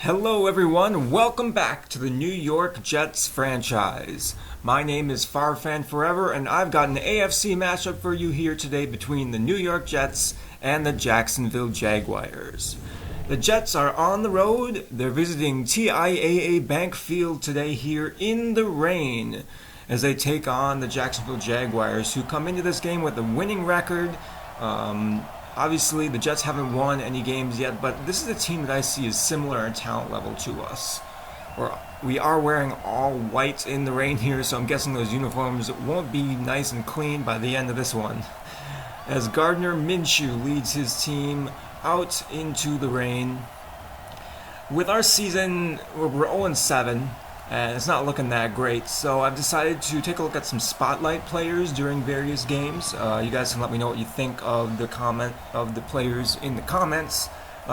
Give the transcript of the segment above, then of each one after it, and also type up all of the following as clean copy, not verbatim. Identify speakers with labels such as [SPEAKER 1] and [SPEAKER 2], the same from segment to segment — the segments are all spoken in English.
[SPEAKER 1] Hello everyone, welcome back to the New York Jets franchise. My name is Farfan Forever and I've got an AFC matchup for you here today between the New York Jets and the Jacksonville Jaguars. The Jets are on the road, they're visiting TIAA Bank Field today here in the rain as they take on the Jacksonville Jaguars, who come into this game with a winning record. Obviously, the Jets haven't won any games yet, but this is a team that I see as similar in talent level to us. We are wearing all white in the rain here, so I'm guessing those uniforms won't be nice and clean by the end of this one. As Gardner Minshew leads his team out into the rain. With our season, we're 0-7. And it's not looking that great, so I've decided to take a look at some spotlight players during various games. You guys can let me know what you think of the players in the comments.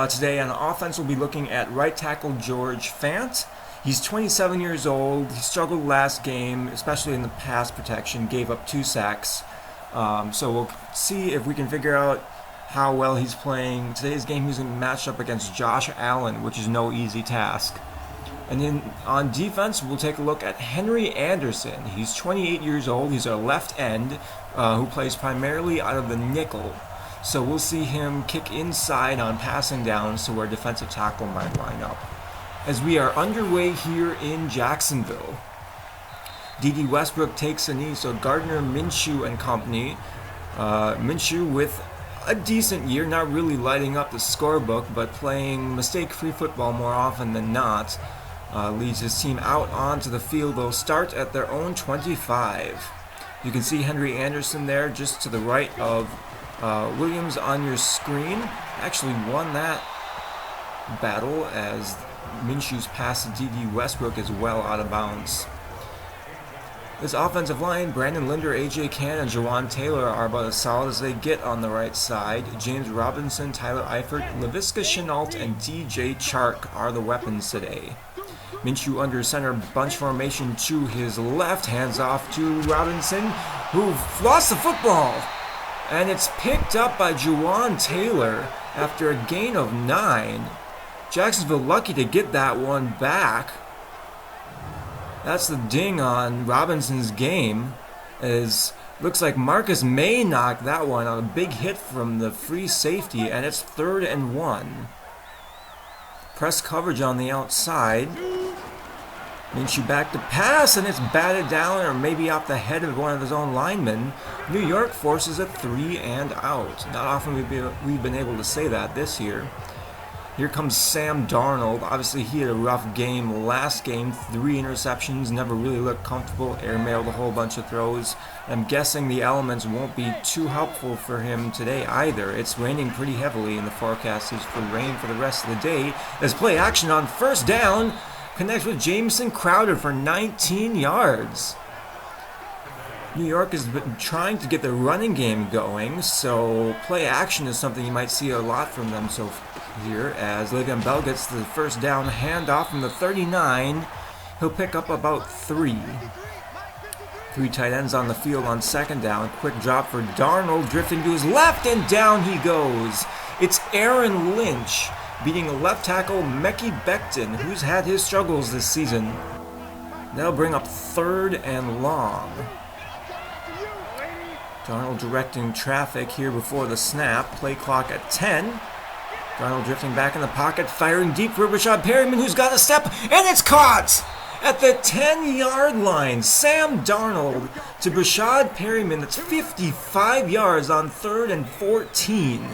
[SPEAKER 1] Today on offense, we'll be looking at right tackle George Fant. He's 27 years old. He struggled last game, especially in the pass protection, gave up 2 sacks. So we'll see if we can figure out how well he's playing. Today's game, he's going to match up against Josh Allen, which is no easy task. And then on defense, we'll take a look at Henry Anderson. He's 28 years old. He's our left end who plays primarily out of the nickel. So we'll see him kick inside on passing down, so our defensive tackle might line up. As we are underway here in Jacksonville, D.D. Westbrook takes a knee, so Gardner Minshew and company. Minshew with a decent year, not really lighting up the scorebook, but playing mistake-free football more often than not. Leads his team out onto the field. They'll start at their own 25. You can see Henry Anderson there just to the right of Williams on your screen. Actually won that battle as Minshew's pass to D.D. Westbrook is well out of bounds. This offensive line, Brandon Linder, A.J. Cann, and Jawan Taylor are about as solid as they get on the right side. James Robinson, Tyler Eifert, Laviska Shenault, and D.J. Chark are the weapons today. Minshew under center bunch formation to his left, hands off to Robinson, who lost the football. And it's picked up by Jawan Taylor after a gain of 9. Jacksonville lucky to get that one back. That's the ding on Robinson's game. Looks like Marcus May knocked that one on a big hit from the free safety, and it's 3rd and 1. Press coverage on the outside. Minshew back to pass, and it's batted down or maybe off the head of one of his own linemen. New York forces a 3 and out. Not often we've been able to say that this year. Here comes Sam Darnold. Obviously, he had a rough game last game. 3 interceptions, never really looked comfortable. Airmailed a whole bunch of throws. I'm guessing the elements won't be too helpful for him today either. It's raining pretty heavily, and the forecast is for rain for the rest of the day. As play action on first down connects with Jamison Crowder for 19 yards. New York has been trying to get the running game going, so play action is something you might see a lot from them so here, as Le'Veon Bell gets the first down handoff from the 39. He'll pick up about 3. 3 tight ends on the field on second down. Quick drop for Darnold, drifting to his left, and down he goes. It's Aaron Lynch beating left tackle Mekhi Becton, who's had his struggles this season. That'll bring up 3rd and long. Darnold directing traffic here before the snap. Play clock at 10. Darnold drifting back in the pocket, firing deep for Breshad Perriman, who's got a step, and it's caught! At the 10-yard line, Sam Darnold to Breshad Perriman. That's 55 yards on 3rd and 14.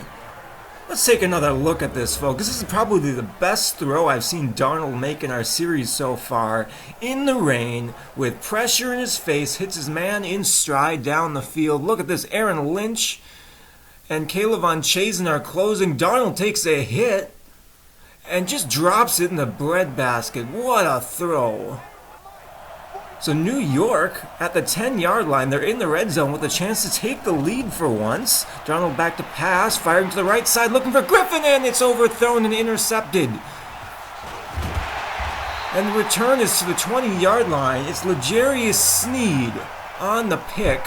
[SPEAKER 1] Let's take another look at this, folks. This is probably the best throw I've seen Darnold make in our series so far. In the rain, with pressure in his face, hits his man in stride down the field. Look at this, Aaron Lynch and Caleb Von Chazen are closing. Darnold takes a hit and just drops it in the breadbasket. What a throw. So New York at the 10-yard line, they're in the red zone with a chance to take the lead for once. Darnold back to pass, firing to the right side, looking for Griffin, and it's overthrown and intercepted. And the return is to the 20-yard line. It's L'Jarius Sneed on the pick.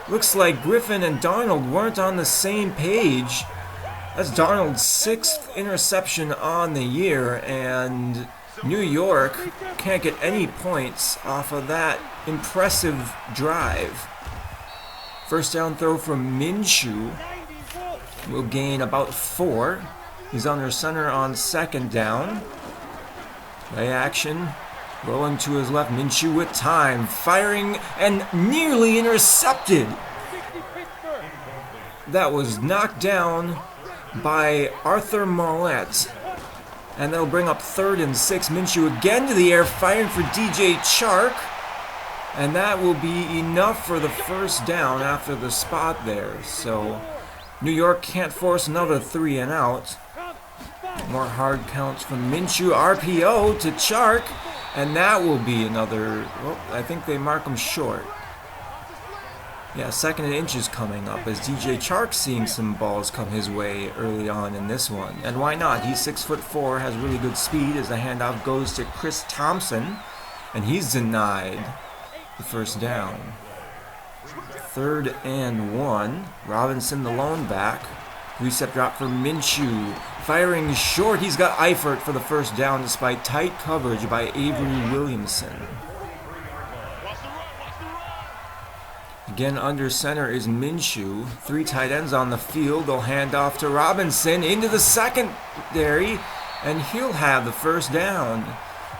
[SPEAKER 1] Looks like Griffin and Darnold weren't on the same page. That's Darnold's 6th interception on the year, and New York can't get any points off of that impressive drive. First down throw from Minshew will gain about 4. He's under center on 2nd down. Play action. Rolling to his left, Minshew with time. Firing and nearly intercepted. That was knocked down by Arthur Mollett. And that'll bring up 3rd and 6. Minshew again to the air, firing for DJ Chark. And that will be enough for the first down after the spot there. So New York can't force another 3 and out. More hard counts from Minshew. RPO to Chark. And that will be another, well, I think they mark him short. Yeah, 2nd and inches coming up as DJ Chark seeing some balls come his way early on in this one. And why not? He's 6'4", has really good speed as the handoff goes to Chris Thompson. And he's denied the first down. 3rd and 1. Robinson the lone back. 3-step drop for Minshew. Firing short. He's got Eifert for the first down despite tight coverage by Avery Williamson. Again, under center is Minshew. 3 tight ends on the field. They'll hand off to Robinson into the secondary, and he'll have the first down.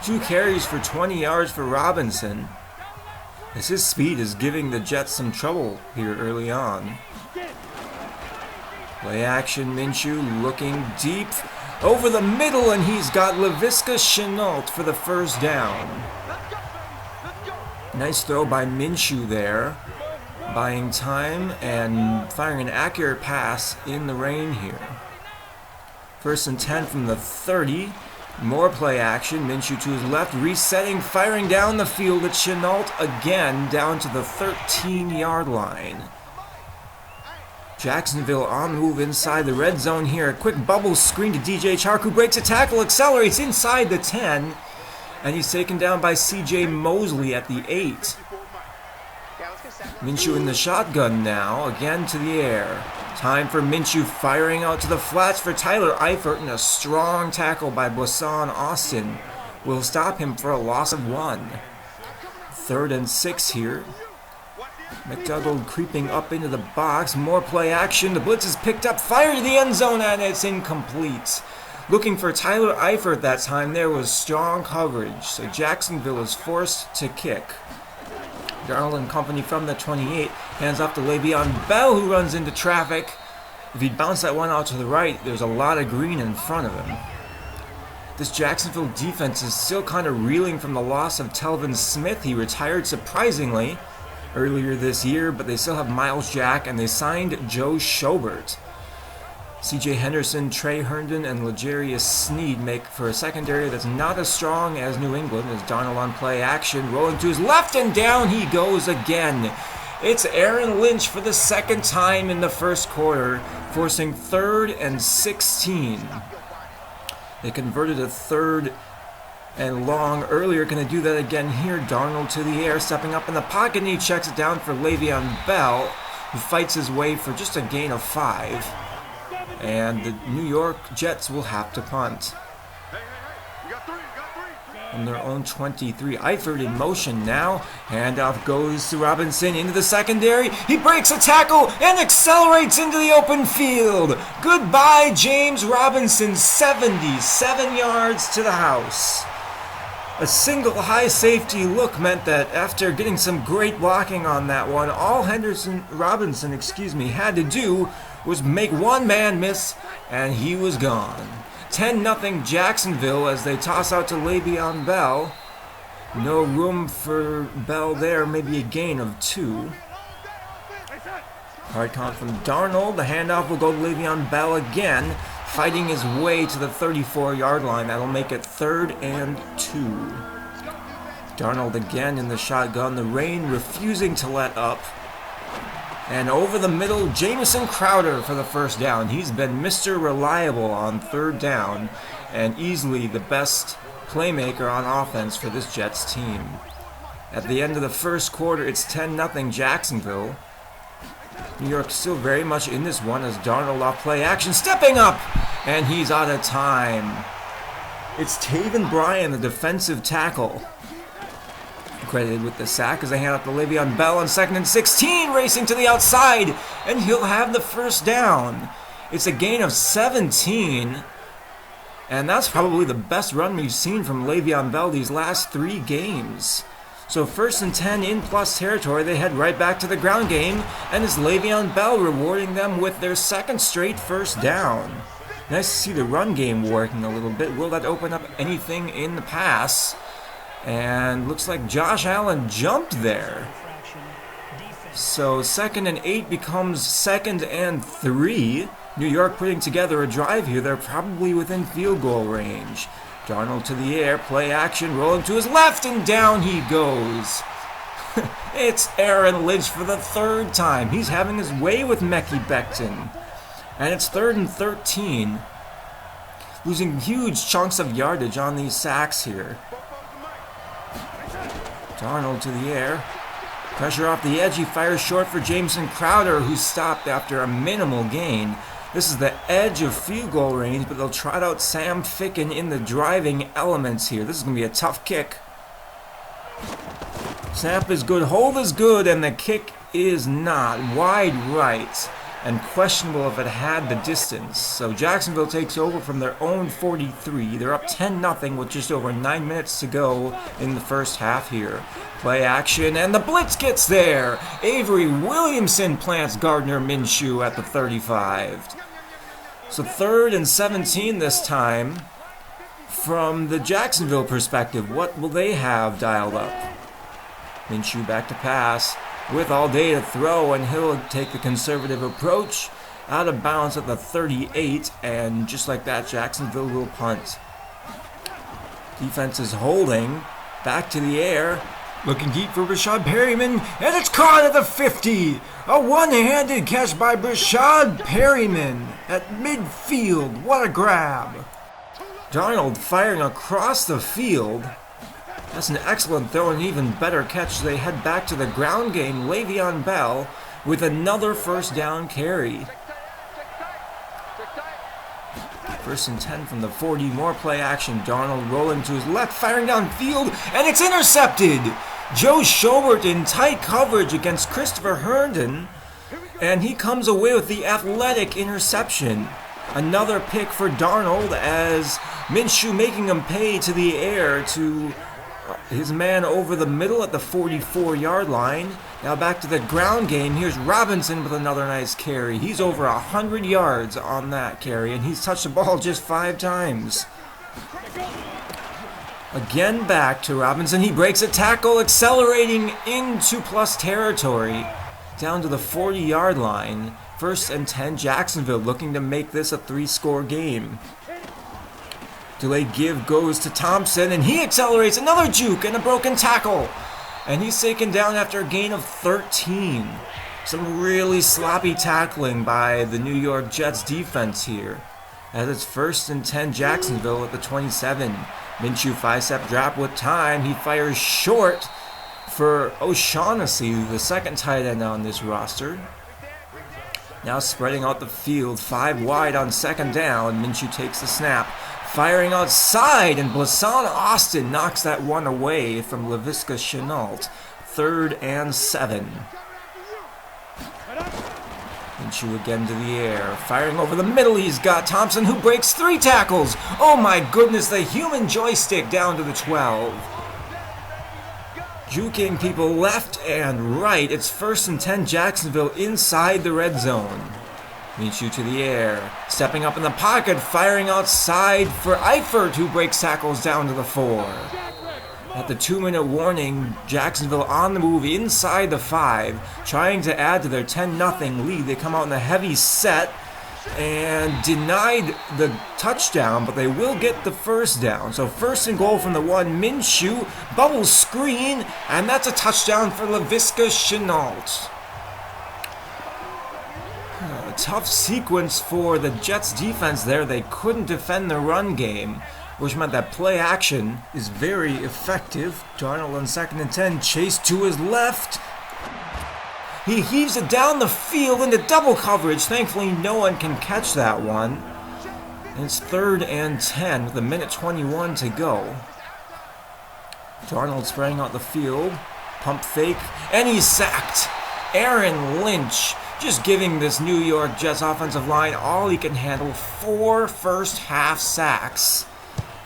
[SPEAKER 1] 2 carries for 20 yards for Robinson, as his speed is giving the Jets some trouble here early on. Play action, Minshew looking deep over the middle, and he's got Laviska Shenault for the first down. Nice throw by Minshew there, buying time and firing an accurate pass in the rain here. 1st and 10 from the 30. More play action. Minshew to his left, resetting, firing down the field at Shenault again, down to the 13-yard line. Jacksonville on the move inside the red zone here. A quick bubble screen to DJ Chark, who breaks a tackle, accelerates inside the 10, and he's taken down by CJ Mosley at the 8. Minshew in the shotgun now, again to the air. Time for Minshew, firing out to the flats for Tyler Eifert, and a strong tackle by Blasson Austin will stop him for a loss of 1. 3rd and 6 here. McDougald creeping up into the box. More play action. The blitz is picked up. Fire to the end zone, and it's incomplete. Looking for Tyler Eifert that time. There was strong coverage, so Jacksonville is forced to kick. Darnold and company from the 28. Hands off to Le'Veon Bell, who runs into traffic. If he'd bounce that one out to the right, there's a lot of green in front of him. This Jacksonville defense is still kind of reeling from the loss of Telvin Smith. He retired surprisingly earlier this year, but they still have Miles Jack, and they signed Joe Schobert. C.J. Henderson, Trey Herndon, and L'Jarius Sneed make for a secondary that's not as strong as New England, as Darnold on play action, rolling to his left, and down he goes again. It's Aaron Lynch for the 2nd time in the first quarter, forcing 3rd and 16. They converted a 3rd and long earlier. Going to do that again here. Darnold to the air, stepping up in the pocket, and he checks it down for Le'Veon Bell, who fights his way for just a gain of 5. And the New York Jets will have to punt on their own 23. Eifert in motion now. Handoff goes to Robinson into the secondary. He breaks a tackle and accelerates into the open field. Goodbye, James Robinson. 77 yards to the house. A single high safety look meant that after getting some great blocking on that one, all Robinson had to do was make one man miss, and he was gone. 10-0 Jacksonville as they toss out to Le'Veon Bell. No room for Bell there, maybe a gain of 2. Hard count from Darnold. The handoff will go to Le'Veon Bell again, fighting his way to the 34-yard line. That'll make it 3rd and 2. Darnold again in the shotgun. The rain refusing to let up. And over the middle, Jamison Crowder for the first down. He's been Mr. Reliable on 3rd down, and easily the best playmaker on offense for this Jets team. At the end of the first quarter, it's 10-0 Jacksonville. New York still very much in this one as Darnold off play action, stepping up, and he's out of time. It's Taven Bryan, the defensive tackle, credited with the sack as they hand off to Le'Veon Bell on 2nd and 16, racing to the outside, and he'll have the first down. It's a gain of 17, and that's probably the best run we've seen from Le'Veon Bell these last 3 games. So 1st and 10 in plus territory, they head right back to the ground game, and it's Le'Veon Bell rewarding them with their 2nd straight first down. Nice to see the run game working a little bit. Will that open up anything in the pass? And looks like Josh Allen jumped there. So 2nd and 8 becomes 2nd and 3. New York putting together a drive here. They're probably within field goal range. Darnold to the air, play action, rolling to his left, and down he goes. It's Aaron Lynch for the 3rd time. He's having his way with Mekhi Becton. And it's 3rd and 13. Losing huge chunks of yardage on these sacks here. Darnold to the air. Pressure off the edge. He fires short for Jamison Crowder, who's stopped after a minimal gain. This is the edge of field goal range, but they'll trot out Sam Ficken in the driving elements here. This is going to be a tough kick. Snap is good, hold is good, and the kick is not. Wide right, and questionable if it had the distance. So Jacksonville takes over from their own 43. They're up 10-0 with just over 9 minutes to go in the first half here. Play action, and the blitz gets there. Avery Williamson plants Gardner Minshew at the 35. So 3rd and 17 this time. From the Jacksonville perspective, what will they have dialed up? Minshew back to pass with all day to throw, and he'll take the conservative approach. Out of bounds at the 38, and just like that, Jacksonville will punt. Defense is holding. Back to the air. Looking deep for Rashad Perryman, and it's caught at the 50. A one-handed catch by Rashad Perryman at midfield. What a grab. Darnold firing across the field. That's an excellent throw and an even better catch. They head back to the ground game. Le'Veon Bell with another first down carry. 1st and 10 from the 40. More play action. Darnold rolling to his left, firing downfield, and it's intercepted. Joe Schobert in tight coverage against Christopher Herndon, and he comes away with the athletic interception. Another pick for Darnold as Minshew making him pay to the air to his man over the middle at the 44-yard line. Now back to the ground game. Here's Robinson with another nice carry. He's over 100 yards on that carry, and he's touched the ball just 5 times. Again back to Robinson. He breaks a tackle, accelerating into plus territory. Down to the 40-yard line. 1st and 10, Jacksonville looking to make this a 3-score game. Delayed give goes to Thompson, and he accelerates. Another juke and a broken tackle. And he's taken down after a gain of 13. Some really sloppy tackling by the New York Jets defense here. As it's 1st and 10, Jacksonville at the 27. Minshew 5-step drop with time. He fires short for O'Shaughnessy, the 2nd tight end on this roster. Now spreading out the field, 5 wide on 2nd down. Minshew takes the snap, firing outside, and Blasson Austin knocks that one away from Laviska Shenault. 3rd and 7. Minshew again to the air, firing over the middle. He's got Thompson, who breaks 3 tackles. Oh my goodness, the human joystick down to the 12. Juking people left and right. It's 1st and 10, Jacksonville inside the red zone. Minshew to the air, stepping up in the pocket, firing outside for Eifert, who breaks tackles down to the 4. At the 2-minute warning, Jacksonville on the move inside the 5, trying to add to their 10-0 lead. They come out in a heavy set and denied the touchdown, but they will get the first down. So 1st and goal from the 1, Minshew, bubble screen, and that's a touchdown for Laviska Shenault. A tough sequence for the Jets defense there. They couldn't defend the run game, which meant that play action is very effective. Darnold on 2nd and 10, chase to his left. He heaves it down the field into double coverage. Thankfully, no one can catch that one. And it's 3rd and 10 with 1:21 to go. Darnold spraying out the field. Pump fake. And he's sacked. Aaron Lynch just giving this New York Jets offensive line all he can handle. 4 first-half sacks.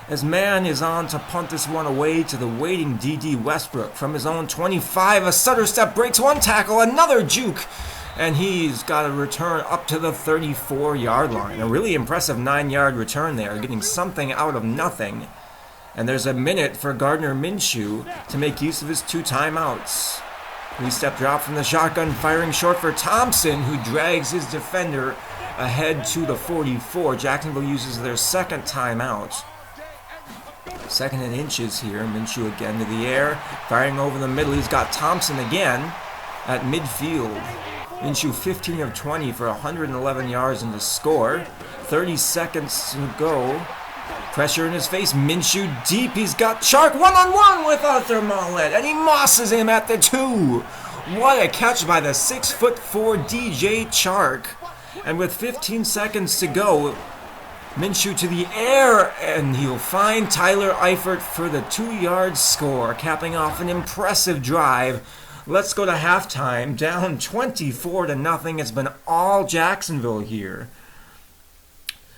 [SPEAKER 1] As man is on to punt this one away to the waiting D.D. Westbrook from his own 25. A stutter step breaks one tackle, another juke, and he's got a return up to the 34-yard line. A really impressive 9-yard return there, getting something out of nothing. And there's a minute for Gardner Minshew to make use of his 2 timeouts. 3-step drop from the shotgun, firing short for Thompson, who drags his defender ahead to the 44. Jacksonville uses their 2nd timeout. 2nd and inches here. Minshew again to the air, firing over the middle. He's got Thompson again at midfield. Minshew 15 of 20 for 111 yards and the score. 30 seconds to go. Pressure in his face. Minshew deep. He's got Chark one-on-one with Arthur Mollett, and he mosses him at the 2. What a catch by the 6'4" DJ Chark. And with 15 seconds to go, Minshew to the air, and he'll find Tyler Eifert for the 2-yard score, capping off an impressive drive. Let's go to halftime, down 24-0. It's been all Jacksonville here.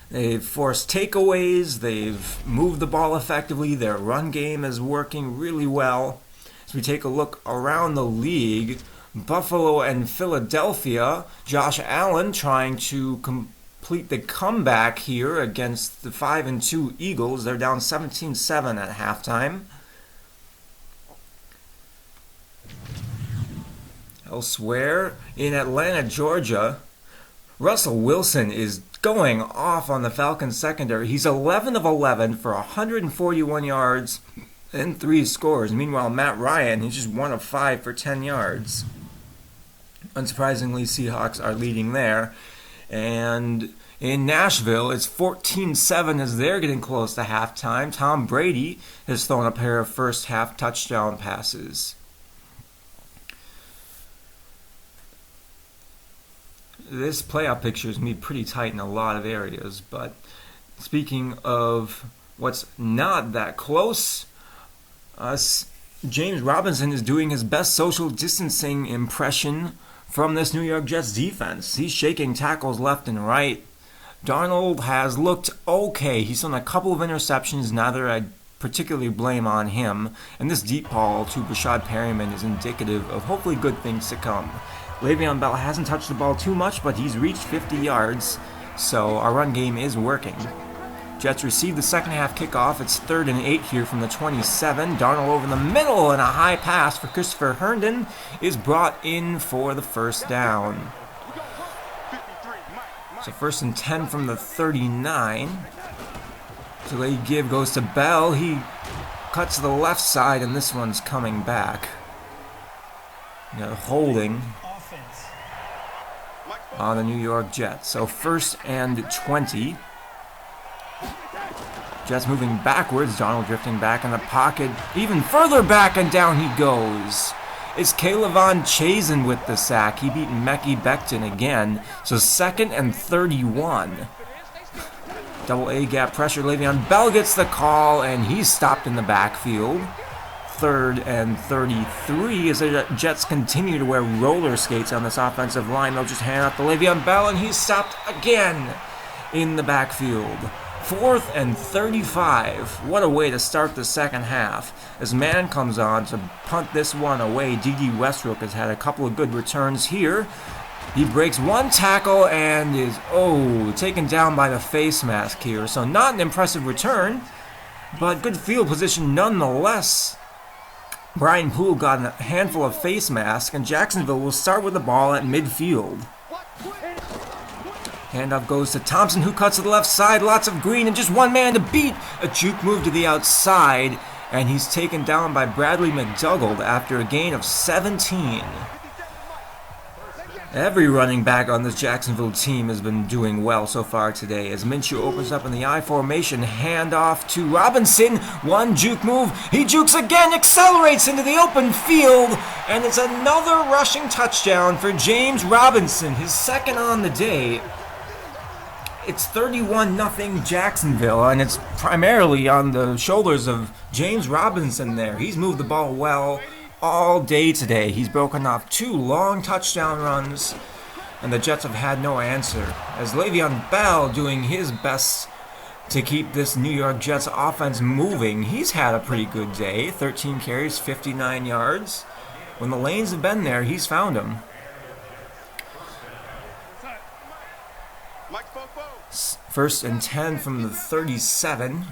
[SPEAKER 1] They've forced takeaways, they've moved the ball effectively, their run game is working really well. As we take a look around the league, Buffalo and Philadelphia, Josh Allen trying to complete the comeback here against the 5-2 Eagles. They're down 17-7 at halftime. Elsewhere, in Atlanta, Georgia, Russell Wilson is going off on the Falcons secondary. He's 11 of 11 for 141 yards and 3 scores. Meanwhile, Matt Ryan, he's just 1 of 5 for 10 yards. Unsurprisingly, Seahawks are leading there. And in Nashville, it's 14-7 as they're getting close to halftime. Tom Brady has thrown a pair of first-half touchdown passes. This playoff picture is going to be pretty tight in a lot of areas, but speaking of what's not that close, James Robinson is doing his best social distancing impression from this New York Jets defense. He's shaking tackles left and right. Darnold has looked okay. He's thrown a couple of interceptions, neither I particularly blame on him, and this deep ball to Rashad Perryman is indicative of hopefully good things to come. Le'Veon Bell hasn't touched the ball too much, but he's reached 50 yards, so our run game is working. Jets receive the second half kickoff. It's 3rd and 8 here from the 27. Darnold over the middle, and a high pass for Christopher Herndon is brought in for the first down. So 1st and 10 from the 39. Delayed give goes to Bell. He cuts to the left side, and this one's coming back. Holding on the New York Jets. So 1st and 20. Jets moving backwards. Darnold drifting back in the pocket. Even further back, and down he goes. It's Kayvon Chazen with the sack. He beat Mekhi Becton again. So 2nd and 31. Double A gap pressure. Le'Veon Bell gets the call, and he's stopped in the backfield. 3rd and 33 as the Jets continue to wear roller skates on this offensive line. They'll just hand off to Le'Veon Bell, and he's stopped again in the backfield. 4th and 35. What a way to start the second half. As man comes on to punt this one away, D.D. Westbrook has had a couple of good returns here. He breaks one tackle and is, taken down by the face mask here. So not an impressive return, but good field position nonetheless. Brian Poole got a handful of face masks, and Jacksonville will start with the ball at midfield. Handoff goes to Thompson, who cuts to the left side. Lots of green and just one man to beat. A juke move to the outside, and he's taken down by Bradley McDougald after a gain of 17. Every running back on this Jacksonville team has been doing well so far today as Minshew opens up in the I formation, handoff to Robinson, one juke move, he jukes again, accelerates into the open field, and it's another rushing touchdown for James Robinson, his second on the day. It's 31-0 Jacksonville, and it's primarily on the shoulders of James Robinson there. He's moved the ball well all day today. He's broken off 2 long touchdown runs, and the Jets have had no answer. As Le'Veon Bell doing his best to keep this New York Jets offense moving. He's had a pretty good day. 13 carries, 59 yards. When the lanes have been there, he's found them. First and 10 from the 37.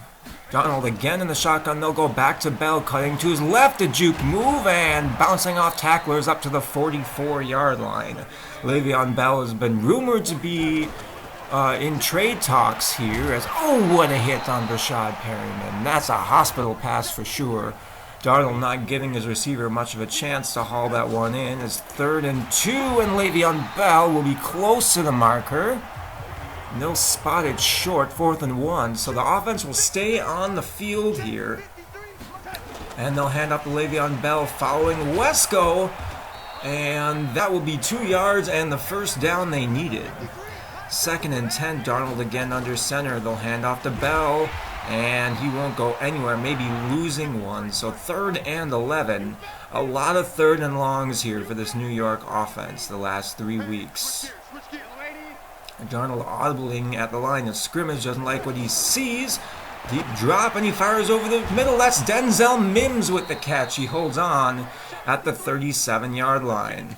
[SPEAKER 1] Darnold again in the shotgun. They'll go back to Bell, cutting to his left. A juke move and bouncing off tacklers up to the 44-yard line. Le'Veon Bell has been rumored to be in trade talks here. What a hit on Brashad Perryman. That's a hospital pass for sure. Darnold not giving his receiver much of a chance to haul that one in. It's 3rd and 2, and Le'Veon Bell will be close to the marker. No spotted short, 4th and 1. So the offense will stay on the field here. And they'll hand up to Le'Veon Bell following Wesco. And that will be 2 yards and the first down they needed. 2nd and 10, Darnold again under center. They'll hand off to Bell. And he won't go anywhere, maybe losing one. So 3rd and 11. A lot of 3rd and longs here for this New York offense the last 3 weeks. Darnold audibling at the line of scrimmage, doesn't like what he sees. Deep drop, and he fires over the middle. That's Denzel Mims with the catch. He holds on at the 37-yard line.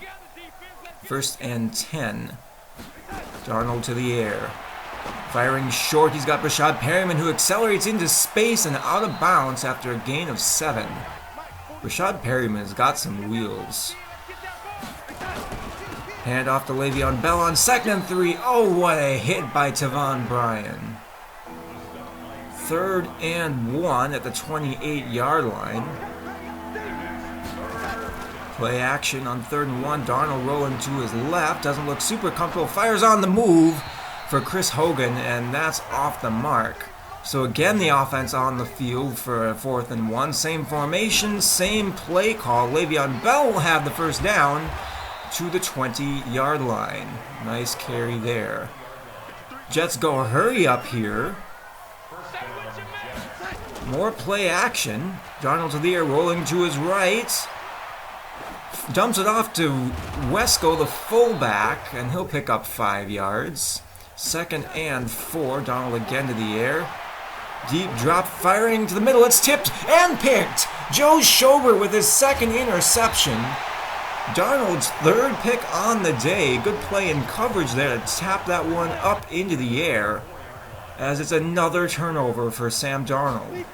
[SPEAKER 1] 1st and 10. Darnold to the air. Firing short, he's got Brashad Perryman, who accelerates into space and out of bounds after a gain of 7. Brashad Perryman has got some wheels. Hand off to Le'Veon Bell on 2nd and 3. What a hit by Taven Bryan. 3rd and 1 at the 28-yard line. Play action on 3rd and 1. Darnold rolling to his left. Doesn't look super comfortable. Fires on the move for Chris Hogan, and that's off the mark. So again, the offense on the field for 4th and 1. Same formation, same play call. Le'Veon Bell will have the first down to the 20-yard line. Nice carry there. Jets go hurry up here. More play action. Darnold to the air, rolling to his right. Dumps it off to Wesco, the fullback, and he'll pick up 5 yards. 2nd and 4. Darnold again to the air. Deep drop, firing to the middle. It's tipped and picked. Joe Schobert with his 2nd interception. Darnold's 3rd pick on the day. Good play and coverage there to tap that one up into the air, as it's another turnover for Sam Darnold.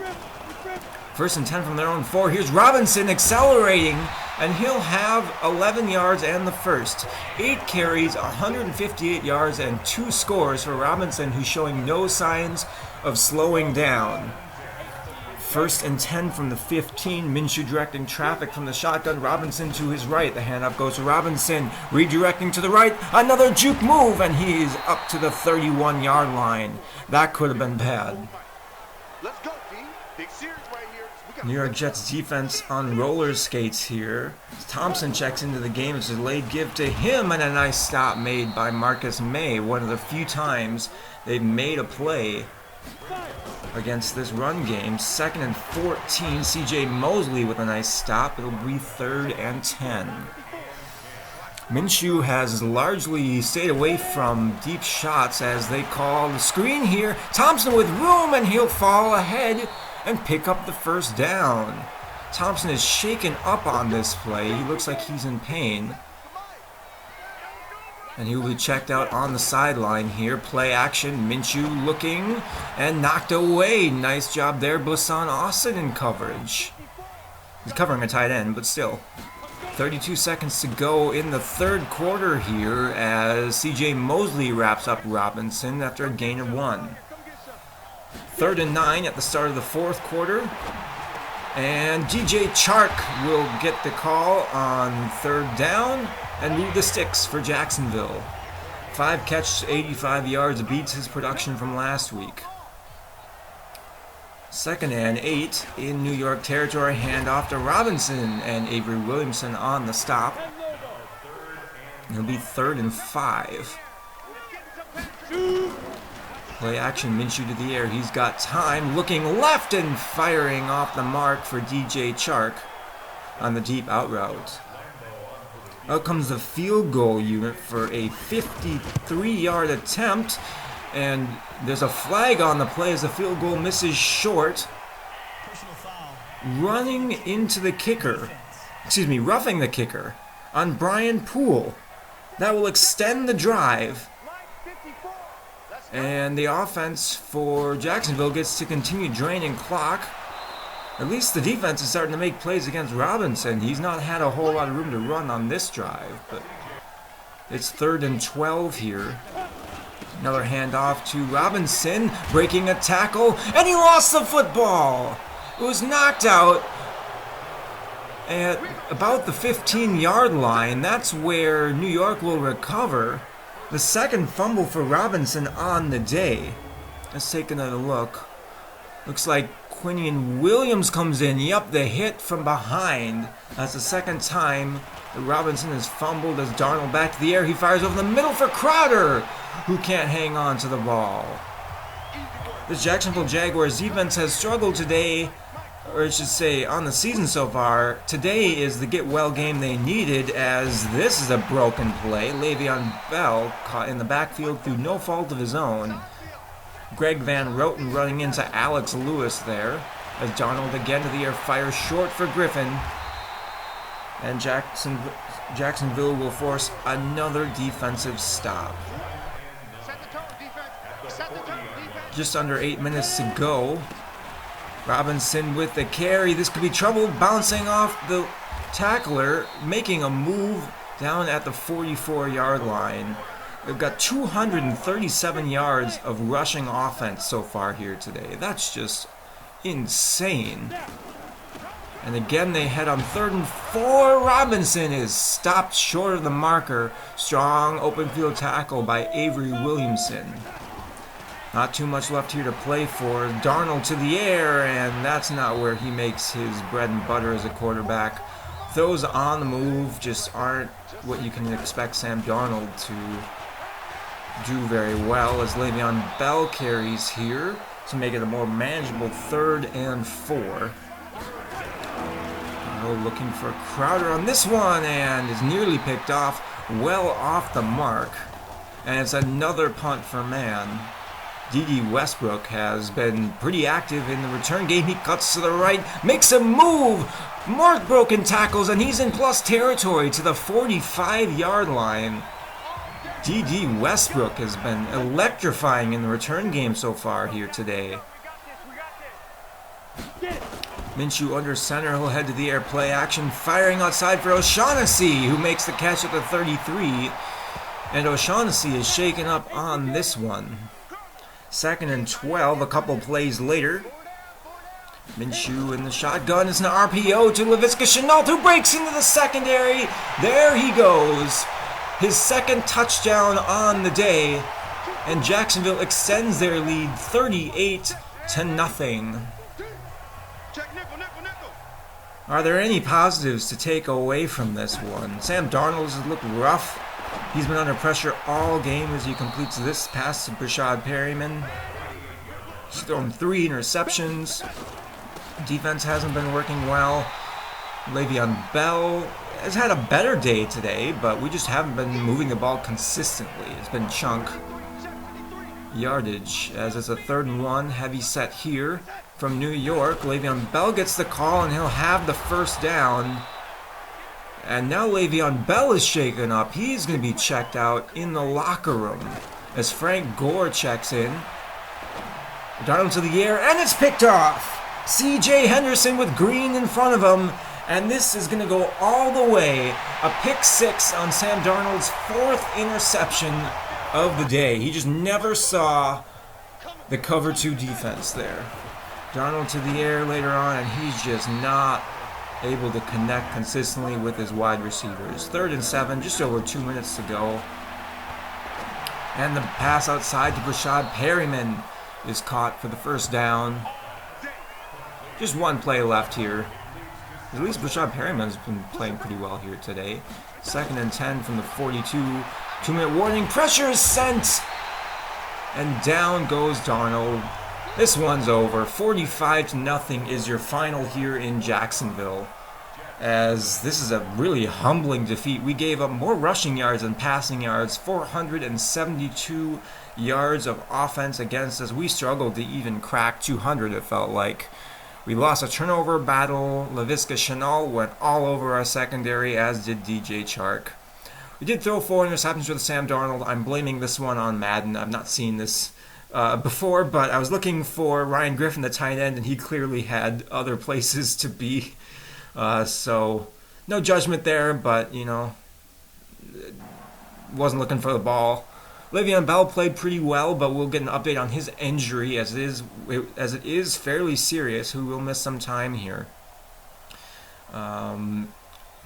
[SPEAKER 1] 1st and 10 from their own 4. Here's Robinson accelerating, and he'll have 11 yards and the first. 8 carries, 158 yards, and 2 scores for Robinson, who's showing no signs of slowing down. 1st and 10 from the 15. Minshew directing traffic from the shotgun. Robinson to his right. The handoff goes to Robinson. Redirecting to the right. Another juke move, and he's up to the 31-yard line. That could have been bad. New York Jets defense on roller skates here. Thompson checks into the game. It's a late give to him, and a nice stop made by Marcus May. One of the few times they've made a play against this run game. 2nd and 14. C.J. Mosley with a nice stop. It'll be 3rd and 10. Minshew has largely stayed away from deep shots as they call the screen here. Thompson with room, and he'll fall ahead and pick up the first down. Thompson is shaken up on this play. He looks like he's in pain. And he will be checked out on the sideline here. Play action. Minshew looking and knocked away. Nice job there. Blasson Austin in coverage. He's covering a tight end, but still. 32 seconds to go in the 3rd quarter here as C.J. Mosley wraps up Robinson after a gain of 1. 3rd and 9 at the start of the 4th quarter. And DJ Chark will get the call on 3rd down. and move the sticks for Jacksonville. 5 catches, 85 yards, beats his production from last week. 2nd and 8 in New York territory, handoff to Robinson and Avery Williamson on the stop. It'll be 3rd and 5. Play action, Minshew to the air. He's got time, looking left and firing off the mark for DJ Chark on the deep out route. Out comes the field goal unit for a 53-yard attempt, and there's a flag on the play as the field goal misses short. Running into the kicker, roughing the kicker on Brian Poole. That will extend the drive. And the offense for Jacksonville gets to continue draining clock. At least the defense is starting to make plays against Robinson. He's not had a whole lot of room to run on this drive, but it's 3rd and 12 here. Another handoff to Robinson, breaking a tackle, and he lost the football. It was knocked out at about the 15-yard line. That's where New York will recover. The 2nd fumble for Robinson on the day. Let's take another look. Looks like Quinion Williams comes in. Yup, the hit from behind. That's the 2nd time that Robinson has fumbled as Darnold back to the air. He fires over the middle for Crowder, who can't hang on to the ball. The Jacksonville Jaguars defense has struggled today, or I should say on the season so far. Today is the get well game they needed, as this is a broken play. Le'Veon Bell caught in the backfield through no fault of his own. Greg Van Roten running into Alex Lewis there, as Darnold again to the air fires short for Griffin. And Jacksonville will force another defensive stop. Just under 8 minutes to go. Robinson with the carry. This could be trouble, bouncing off the tackler, making a move down at the 44-yard line. They've got 237 yards of rushing offense so far here today. That's just insane. And again, they head on 3rd and 4. Robinson is stopped short of the marker. Strong open field tackle by Avery Williamson. Not too much left here to play for. Darnold to the air, and that's not where he makes his bread and butter as a quarterback. Throws on the move just aren't what you can expect Sam Darnold to do very well, as Le'Veon Bell carries here to make it a more manageable 3rd and 4. Looking for Crowder on this one, and is nearly picked off, well off the mark. And it's another punt for man. D.D. Westbrook has been pretty active in the return game. He cuts to the right, makes a move, more broken tackles, and he's in plus territory to the 45-yard line. D.D. Westbrook has been electrifying in the return game so far here today. Minshew under center, he'll head to the air, play action, firing outside for O'Shaughnessy, who makes the catch at the 33. And O'Shaughnessy is shaken up on this one. 2nd and 12, a couple plays later. Minshew in the shotgun. It's an RPO to Laviska Shenault, who breaks into the secondary. There he goes. His 2nd touchdown on the day. And Jacksonville extends their lead 38-0. Are there any positives to take away from this one? Sam Darnold has looked rough. He's been under pressure all game as he completes this pass to Brashad Perryman. He's thrown 3 interceptions. Defense hasn't been working well. Le'Veon Bell has had a better day today, but we just haven't been moving the ball consistently. It's been chunk yardage, as it's a 3rd and 1, heavy set here from New York. Le'Veon Bell gets the call, and he'll have the 1st down. And now Le'Veon Bell is shaken up. He's going to be checked out in the locker room as Frank Gore checks in. Darnold to the air, and it's picked off. C.J. Henderson with Green in front of him, and this is going to go all the way. A pick 6 on Sam Darnold's 4th interception of the day. He just never saw the cover 2 defense there. Darnold to the air later on, and he's just not able to connect consistently with his wide receivers. 3rd and 7, just over 2 minutes to go. And the pass outside to Brashad Perryman is caught for the first down. Just one play left here. At least Brashad Perryman's been playing pretty well here today. 2nd and 10 from the 42. 2-minute warning. Pressure is sent. And down goes Darnold. This one's over. 45-0 is your final here in Jacksonville. As this is a really humbling defeat. We gave up more rushing yards than passing yards. 472 yards of offense against us. We struggled to even crack 200, it felt like. We lost a turnover battle. Laviska Shenault went all over our secondary, as did DJ Chark. We did throw 4 interceptions with Sam Darnold. I'm blaming this one on Madden. I've not seen this before, but I was looking for Ryan Griffin, the tight end, and he clearly had other places to be. So no judgment there, but, wasn't looking for the ball. Le'Veon Bell played pretty well, but we'll get an update on his injury as it is fairly serious, who will miss some time here.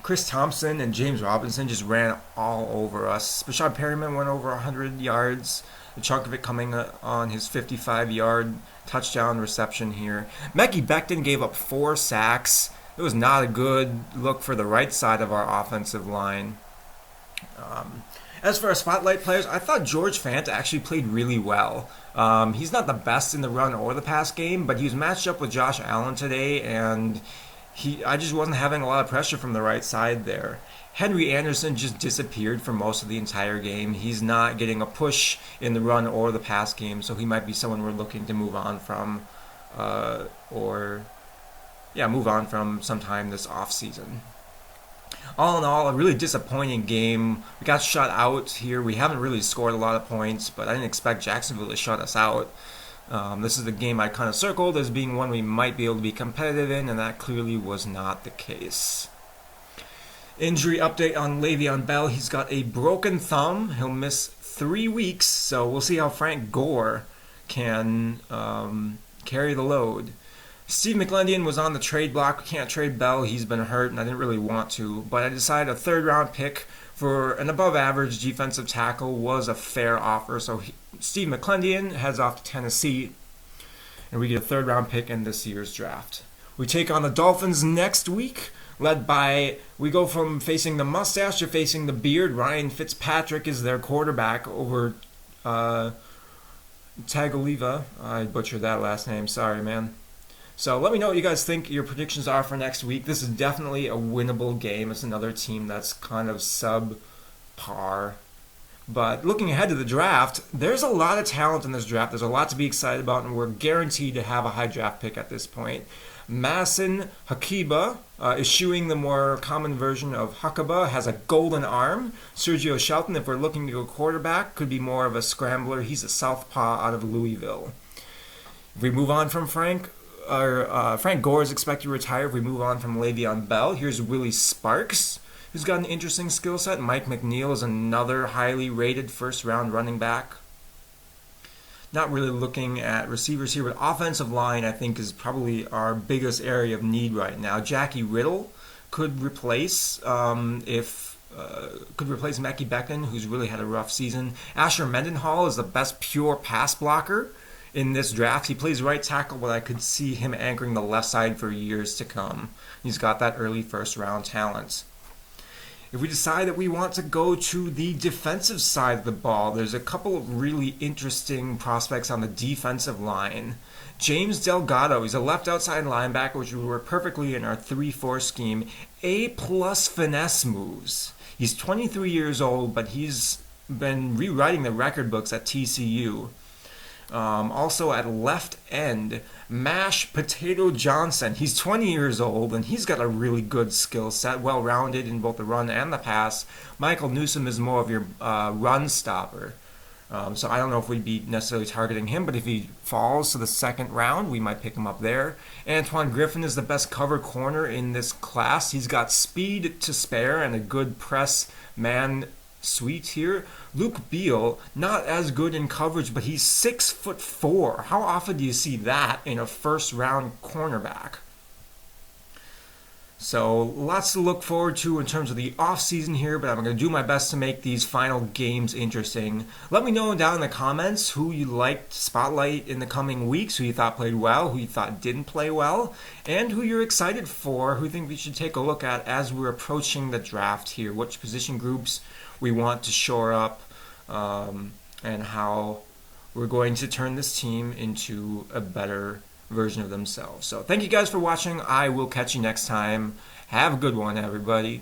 [SPEAKER 1] Chris Thompson and James Robinson just ran all over us. Brashad Perryman went over 100 yards, a chunk of it coming on his 55-yard touchdown reception here. Mekhi Becton gave up 4 sacks. It was not a good look for the right side of our offensive line. As for our spotlight players, I thought George Fant actually played really well. He's not the best in the run or the pass game, but he was matched up with Josh Allen today, and I just wasn't having a lot of pressure from the right side there. Henry Anderson just disappeared for most of the entire game. He's not getting a push in the run or the pass game, so he might be someone we're looking to move on from, move on from sometime this offseason. All in all, a really disappointing game. We got shut out here. We haven't really scored a lot of points, but I didn't expect Jacksonville to shut us out. This is the game I kind of circled as being one we might be able to be competitive in, and that clearly was not the case. Injury update on Le'Veon Bell. He's got a broken thumb. He'll miss 3 weeks, so we'll see how Frank Gore can carry the load. Steve McLendon was on the trade block. We can't trade Bell. He's been hurt, and I didn't really want to. But I decided a 3rd-round pick for an above-average defensive tackle was a fair offer. So Steve McLendon heads off to Tennessee, and we get a 3rd-round pick in this year's draft. We take on the Dolphins next week, we go from facing the mustache to facing the beard. Ryan Fitzpatrick is their quarterback over Tagovailoa. I butchered that last name. Sorry, man. So let me know what you guys think your predictions are for next week. This is definitely a winnable game. It's another team that's kind of subpar. But looking ahead to the draft, there's a lot of talent in this draft. There's a lot to be excited about, and we're guaranteed to have a high draft pick at this point. Mason Hakiba, eschewing the more common version of Hakaba, has a golden arm. Sergio Shelton, if we're looking to go quarterback, could be more of a scrambler. He's a southpaw out of Louisville. If we move on from Frank Gore is expected to retire. If we move on from Le'Veon Bell, here's Willie Sparks, who's got an interesting skill set. Mike McNeil is another highly rated 1st-round running back. Not really looking at receivers here, but offensive line, I think, is probably our biggest area of need right now. Jackie Riddle could replace Mekhi Becton, who's really had a rough season. Asher Mendenhall is the best pure pass blocker in this draft. He plays right tackle, but I could see him anchoring the left side for years to come. He's got that early 1st-round talent. If we decide that we want to go to the defensive side of the ball, there's a couple of really interesting prospects on the defensive line. James Delgado, he's a left outside linebacker, which would work perfectly in our 3-4 scheme. A-plus finesse moves. He's 23 years old, but he's been rewriting the record books at TCU. Also at left end, Mash Potato Johnson. He's 20 years old, and he's got a really good skill set, well-rounded in both the run and the pass. Michael Newsom is more of your run stopper. So I don't know if we'd be necessarily targeting him, but if he falls to the 2nd round, we might pick him up there. Antoine Griffin is the best cover corner in this class. He's got speed to spare and a good press man suite here. Luke Beal, not as good in coverage, but he's 6'4". How often do you see that in a 1st-round cornerback? So lots to look forward to in terms of the off season here, but I'm going to do my best to make these final games interesting. Let me know down in the comments who you liked to spotlight in the coming weeks, who you thought played well, who you thought didn't play well, and who you're excited for, who you think we should take a look at as we're approaching the draft here, which position groups we want to shore up, and how we're going to turn this team into a better version of themselves. So thank you guys for watching. I will catch you next time. Have a good one, everybody.